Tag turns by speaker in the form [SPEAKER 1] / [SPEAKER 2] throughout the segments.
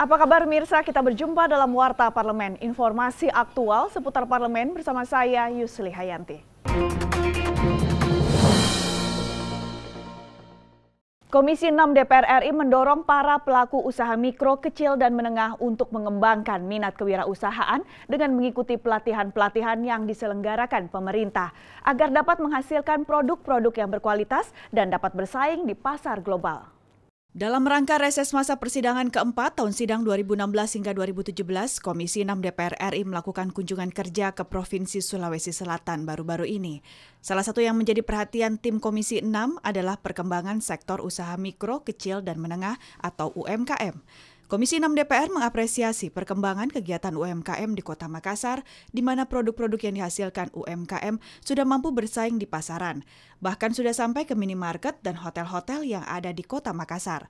[SPEAKER 1] Apa kabar mirsa? Kita berjumpa dalam Warta Parlemen. Informasi aktual seputar parlemen bersama saya Yusli Hayanti. Komisi 6 DPR RI mendorong para pelaku usaha mikro, kecil, dan menengah untuk mengembangkan minat kewirausahaan dengan mengikuti pelatihan-pelatihan yang diselenggarakan pemerintah agar dapat menghasilkan produk-produk yang berkualitas dan dapat bersaing di pasar global. Dalam rangka reses masa persidangan keempat tahun sidang 2016 hingga 2017, Komisi 6 DPR RI melakukan kunjungan kerja ke Provinsi Sulawesi Selatan baru-baru ini. Salah satu yang menjadi perhatian tim Komisi 6 adalah perkembangan sektor usaha mikro, kecil, dan menengah atau UMKM. Komisi 6 DPR mengapresiasi perkembangan kegiatan UMKM di Kota Makassar, di mana produk-produk yang dihasilkan UMKM sudah mampu bersaing di pasaran, bahkan sudah sampai ke minimarket dan hotel-hotel yang ada di Kota Makassar.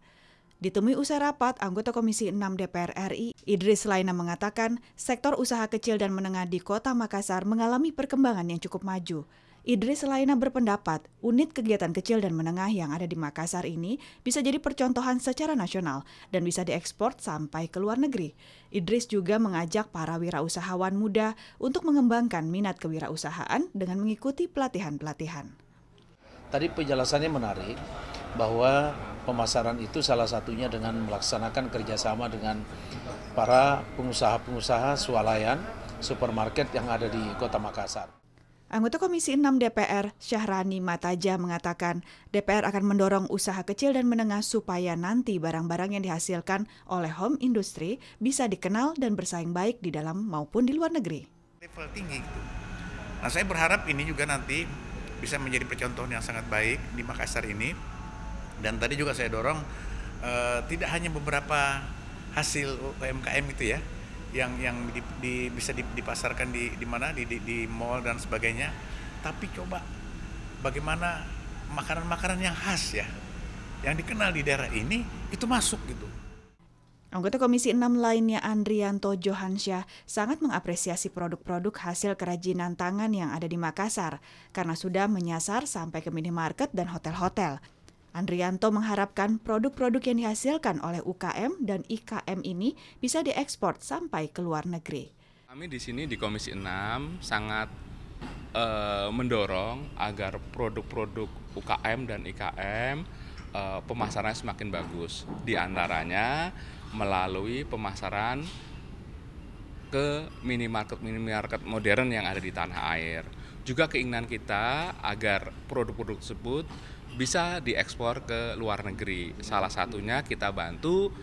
[SPEAKER 1] Ditemui usai rapat, anggota Komisi 6 DPR RI, Idris Laina mengatakan sektor usaha kecil dan menengah di Kota Makassar mengalami perkembangan yang cukup maju. Idris Laina berpendapat unit kegiatan kecil dan menengah yang ada di Makassar ini bisa jadi percontohan secara nasional dan bisa diekspor sampai ke luar negeri. Idris juga mengajak para wirausahawan muda untuk mengembangkan minat kewirausahaan dengan mengikuti pelatihan-pelatihan.
[SPEAKER 2] Tadi penjelasannya menarik bahwa pemasaran itu salah satunya dengan melaksanakan kerjasama dengan para pengusaha-pengusaha swalayan supermarket yang ada di Kota Makassar.
[SPEAKER 1] Anggota Komisi 6 DPR, Syahrani Mataja mengatakan DPR akan mendorong usaha kecil dan menengah supaya nanti barang-barang yang dihasilkan oleh home industry bisa dikenal dan bersaing baik di dalam maupun di luar negeri.
[SPEAKER 3] Level tinggi itu. Nah, saya berharap ini juga nanti bisa menjadi percontohan yang sangat baik di Makassar ini. Dan tadi juga saya dorong tidak hanya beberapa hasil UMKM itu ya, yang bisa dipasarkan di mana di mall dan sebagainya, tapi coba bagaimana makanan-makanan yang khas ya, yang dikenal di daerah ini itu masuk gitu.
[SPEAKER 1] Anggota Komisi 6 lainnya Andrianto Johansyah sangat mengapresiasi produk-produk hasil kerajinan tangan yang ada di Makassar karena sudah menyasar sampai ke minimarket dan hotel-hotel. Andrianto mengharapkan produk-produk yang dihasilkan oleh UKM dan IKM ini bisa diekspor sampai ke luar negeri.
[SPEAKER 4] Kami di sini di Komisi 6 sangat mendorong agar produk-produk UKM dan IKM pemasarannya semakin bagus. Di antaranya melalui pemasaran ke minimarket modern yang ada di tanah air. Juga keinginan kita agar produk-produk tersebut bisa diekspor ke luar negeri. Salah satunya kita bantu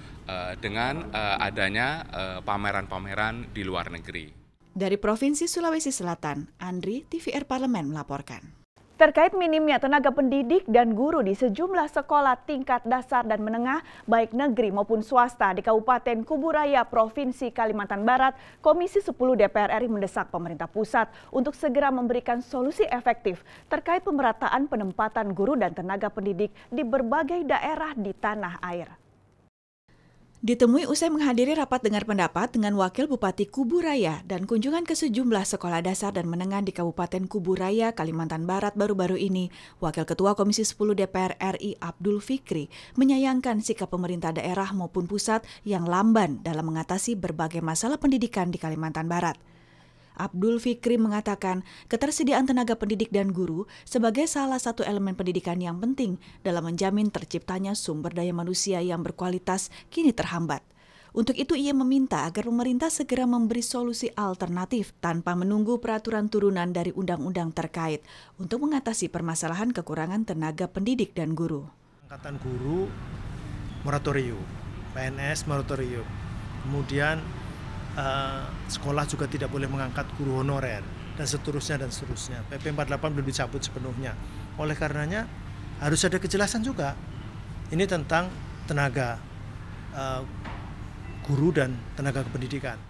[SPEAKER 4] dengan adanya pameran-pameran di luar negeri.
[SPEAKER 1] Dari Provinsi Sulawesi Selatan, Andri, TVR Parlemen melaporkan. Terkait minimnya tenaga pendidik dan guru di sejumlah sekolah tingkat dasar dan menengah, baik negeri maupun swasta di Kabupaten Kuburaya, Provinsi Kalimantan Barat, Komisi 10 DPR RI mendesak pemerintah pusat untuk segera memberikan solusi efektif terkait pemerataan penempatan guru dan tenaga pendidik di berbagai daerah di tanah air. Ditemui usai menghadiri rapat dengar pendapat dengan Wakil Bupati Kuburaya dan kunjungan ke sejumlah sekolah dasar dan menengah di Kabupaten Kuburaya, Kalimantan Barat baru-baru ini, Wakil Ketua Komisi 10 DPR RI Abdul Fikri menyayangkan sikap pemerintah daerah maupun pusat yang lamban dalam mengatasi berbagai masalah pendidikan di Kalimantan Barat. Abdul Fikri mengatakan ketersediaan tenaga pendidik dan guru sebagai salah satu elemen pendidikan yang penting dalam menjamin terciptanya sumber daya manusia yang berkualitas kini terhambat. Untuk itu ia meminta agar pemerintah segera memberi solusi alternatif tanpa menunggu peraturan turunan dari undang-undang terkait untuk mengatasi permasalahan kekurangan tenaga pendidik dan guru.
[SPEAKER 5] Angkatan guru moratorium, PNS moratorium, kemudian sekolah juga tidak boleh mengangkat guru honorer dan seterusnya. PP 48 belum dicabut sepenuhnya. Oleh karenanya harus ada kejelasan juga. Ini tentang tenaga guru dan tenaga kependidikan.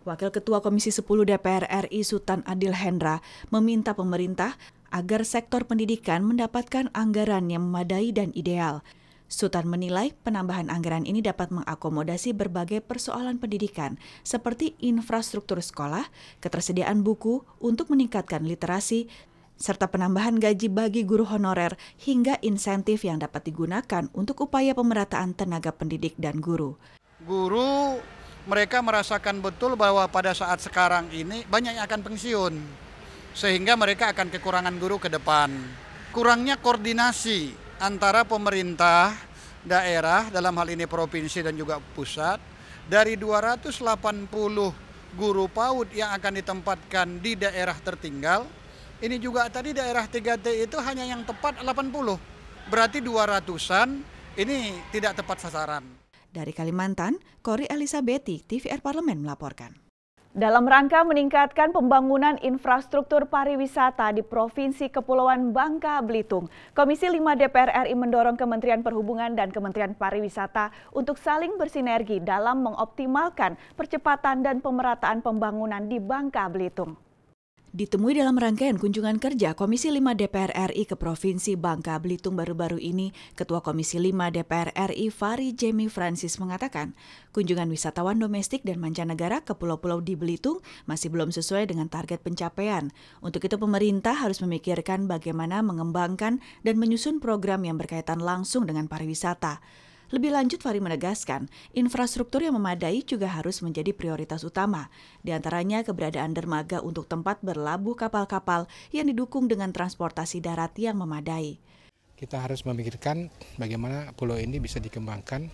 [SPEAKER 1] Wakil Ketua Komisi 10 DPR RI Sultan Adil Hendra meminta pemerintah agar sektor pendidikan mendapatkan anggaran yang memadai dan ideal. Sultan menilai penambahan anggaran ini dapat mengakomodasi berbagai persoalan pendidikan seperti infrastruktur sekolah, ketersediaan buku untuk meningkatkan literasi, serta penambahan gaji bagi guru honorer hingga insentif yang dapat digunakan untuk upaya pemerataan tenaga pendidik dan guru.
[SPEAKER 6] Guru mereka merasakan betul bahwa pada saat sekarang ini banyak yang akan pensiun. Sehingga mereka akan kekurangan guru ke depan. Kurangnya koordinasi antara pemerintah, daerah, dalam hal ini provinsi dan juga pusat, dari 280 guru PAUD yang akan ditempatkan di daerah tertinggal, ini juga tadi daerah 3T itu hanya yang tepat 80. Berarti 200-an ini tidak tepat sasaran.
[SPEAKER 1] Dari Kalimantan, Kori Elisabeti, TVR Parlemen melaporkan. Dalam rangka meningkatkan pembangunan infrastruktur pariwisata di Provinsi Kepulauan Bangka Belitung, Komisi 5 DPR RI mendorong Kementerian Perhubungan dan Kementerian Pariwisata untuk saling bersinergi dalam mengoptimalkan percepatan dan pemerataan pembangunan di Bangka Belitung. Ditemui dalam rangkaian kunjungan kerja Komisi 5 DPR RI ke Provinsi Bangka Belitung baru-baru ini, Ketua Komisi 5 DPR RI Fari Jemi Francis mengatakan, kunjungan wisatawan domestik dan mancanegara ke pulau-pulau di Belitung masih belum sesuai dengan target pencapaian. Untuk itu pemerintah harus memikirkan bagaimana mengembangkan dan menyusun program yang berkaitan langsung dengan pariwisata. Lebih lanjut, Fari menegaskan, infrastruktur yang memadai juga harus menjadi prioritas utama. Di antaranya keberadaan dermaga untuk tempat berlabuh kapal-kapal yang didukung dengan transportasi darat yang memadai.
[SPEAKER 7] Kita harus memikirkan bagaimana pulau ini bisa dikembangkan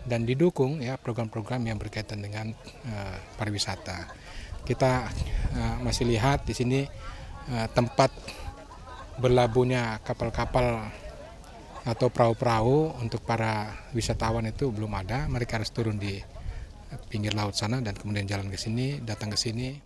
[SPEAKER 7] dan didukung ya program-program yang berkaitan dengan pariwisata. Kita masih lihat di sini tempat berlabuhnya kapal-kapal atau perahu-perahu untuk para wisatawan itu belum ada. Mereka harus turun di pinggir laut sana dan kemudian jalan ke sini, datang ke sini.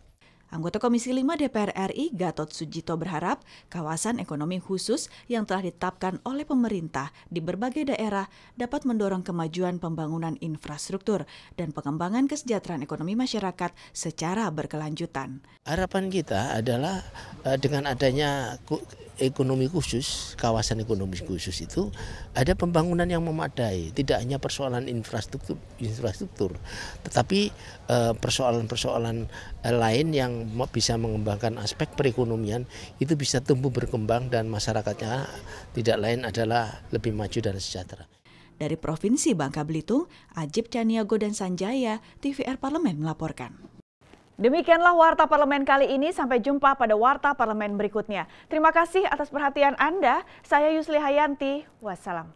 [SPEAKER 1] Anggota Komisi 5 DPR RI Gatot Sujito berharap kawasan ekonomi khusus yang telah ditetapkan oleh pemerintah di berbagai daerah dapat mendorong kemajuan pembangunan infrastruktur dan pengembangan kesejahteraan ekonomi masyarakat secara berkelanjutan.
[SPEAKER 8] Harapan kita adalah dengan adanya ekonomi khusus, kawasan ekonomi khusus itu ada pembangunan yang memadai, tidak hanya persoalan infrastruktur, tetapi persoalan-persoalan lain yang bisa mengembangkan aspek perekonomian itu bisa tumbuh berkembang dan masyarakatnya tidak lain adalah lebih maju dan sejahtera.
[SPEAKER 1] Dari Provinsi Bangka Belitung, Ajib Caniago dan Sanjaya, TVR Parlemen melaporkan. Demikianlah Warta Parlemen kali ini, sampai jumpa pada Warta Parlemen berikutnya. Terima kasih atas perhatian Anda, saya Yusli Hayanti, wassalam.